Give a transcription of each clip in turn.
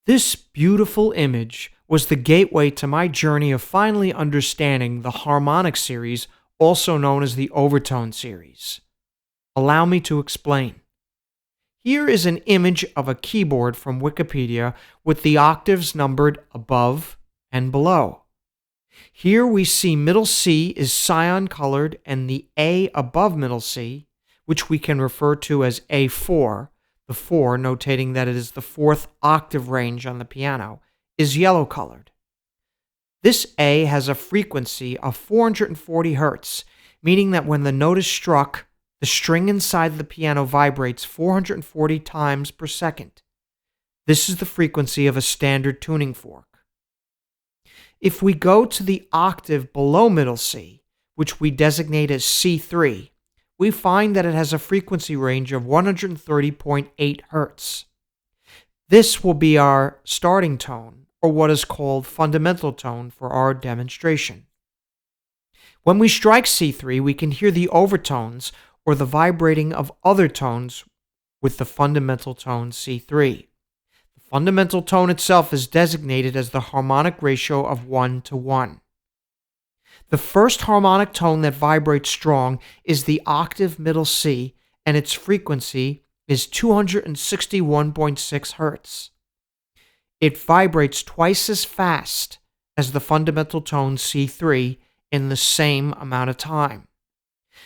This beautiful image was the gateway to my journey of finally understanding the harmonic series, also known as the overtone series. Allow me to explain. Here is an image of a keyboard from Wikipedia with the octaves numbered above and below. Here we see middle C is cyan colored and the A above middle C, which we can refer to as A4, the 4 notating that it is the fourth octave range on the piano, is yellow colored. This A has a frequency of 440 Hz, meaning that when the note is struck, the string inside the piano vibrates 440 times per second. This is the frequency of a standard tuning fork. If we go to the octave below middle C, which we designate as C3, we find that it has a frequency range of 130.8 Hz. This will be our starting tone, or what is called fundamental tone for our demonstration. When we strike C3, we can hear the overtones or the vibrating of other tones with the fundamental tone C3. The fundamental tone itself is designated as the harmonic ratio of 1:1. The first harmonic tone that vibrates strong is the octave middle C, and its frequency is 261.6 Hz. It vibrates twice as fast as the fundamental tone C3 in the same amount of time.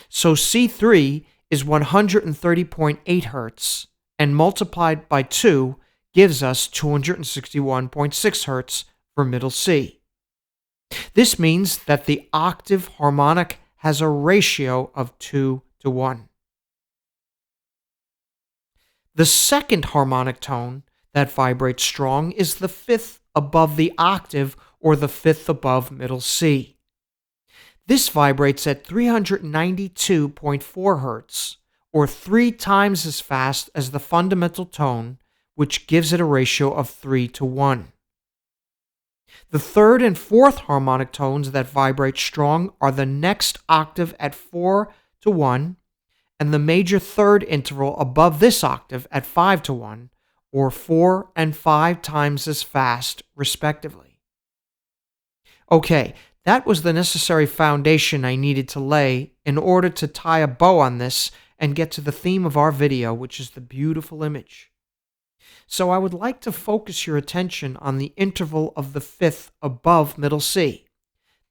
So C3 is 130.8 Hz, and multiplied by 2 gives us 261.6 Hz for middle C. This means that the octave harmonic has a ratio of 2:1. The second harmonic tone that vibrates strong is the fifth above the octave, or the fifth above middle C. This vibrates at 392.4 Hz, or 3 times as fast as the fundamental tone, which gives it a ratio of 3:1. The third and fourth harmonic tones that vibrate strong are the next octave at 4:1 and the major third interval above this octave at 5:1, or 4 and 5 times as fast, respectively. Okay, that was the necessary foundation I needed to lay in order to tie a bow on this and get to the theme of our video, which is the beautiful image. So I would like to focus your attention on the interval of the fifth above middle C.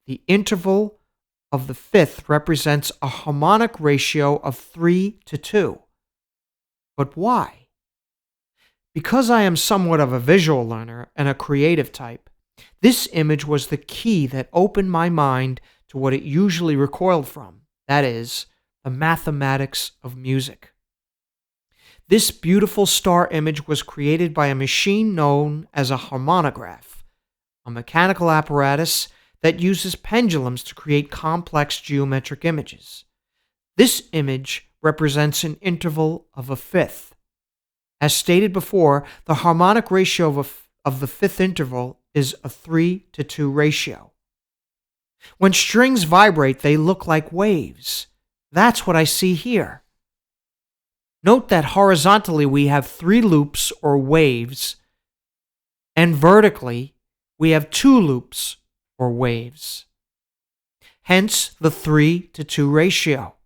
The interval of the fifth represents a harmonic ratio of 3:2. But why? Because I am somewhat of a visual learner and a creative type, this image was the key that opened my mind to what it usually recoiled from, that is, the mathematics of music. This beautiful star image was created by a machine known as a harmonograph, a mechanical apparatus that uses pendulums to create complex geometric images. This image represents an interval of a fifth. As stated before, the harmonic ratio of the fifth interval is a 3:2 ratio. When strings vibrate, they look like waves. That's what I see here. Note that horizontally we have 3 loops or waves, and vertically we have 2 loops or waves. Hence the 3:2 ratio.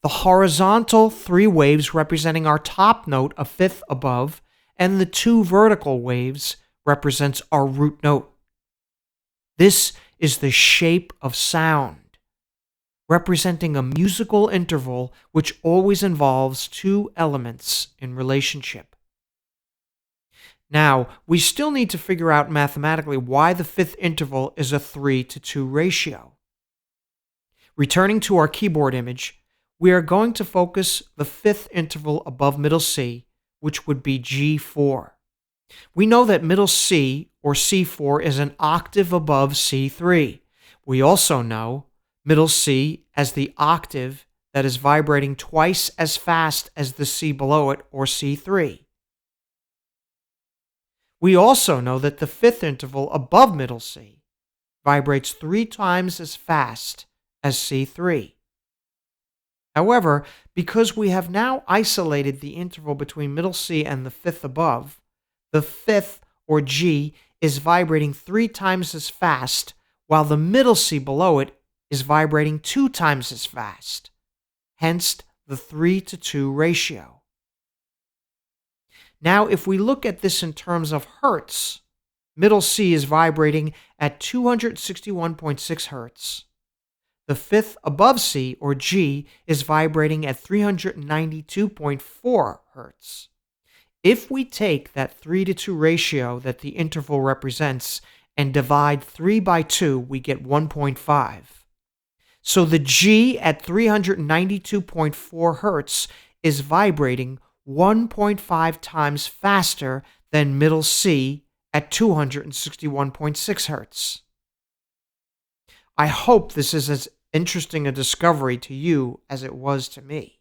The horizontal 3 waves representing our top note, a fifth above, and the 2 vertical waves represents our root note. This is the shape of sound, representing a musical interval which always involves 2 elements in relationship. Now, we still need to figure out mathematically why the fifth interval is a 3:2 ratio. Returning to our keyboard image, we are going to focus the fifth interval above middle C, which would be G4. We know that middle C, or C4, is an octave above C3. We also know middle C as the octave that is vibrating twice as fast as the C below it, or C3. We also know that the fifth interval above middle C vibrates 3 times as fast as C3. However, because we have now isolated the interval between middle C and the fifth above, the fifth or G, is vibrating 3 times as fast, while the middle C below it is vibrating 2 times as fast. Hence the 3-to-2 ratio. Now, if we look at this in terms of hertz, middle C is vibrating at 261.6 hertz. The fifth above C, or G, is vibrating at 392.4 hertz. If we take that 3-to-2 ratio that the interval represents and divide 3 by 2, we get 1.5. So the G at 392.4 hertz is vibrating 1.5 times faster than middle C at 261.6 hertz. I hope this is as interesting a discovery to you as it was to me.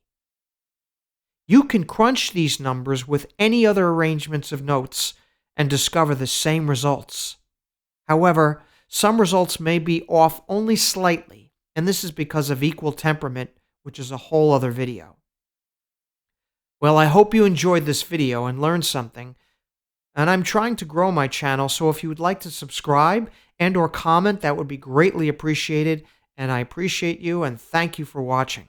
You can crunch these numbers with any other arrangements of notes and discover the same results. However, some results may be off only slightly, and this is because of equal temperament, which is a whole other video. Well, I hope you enjoyed this video and learned something, and I'm trying to grow my channel, so if you would like to subscribe and or comment, that would be greatly appreciated, and I appreciate you and thank you for watching.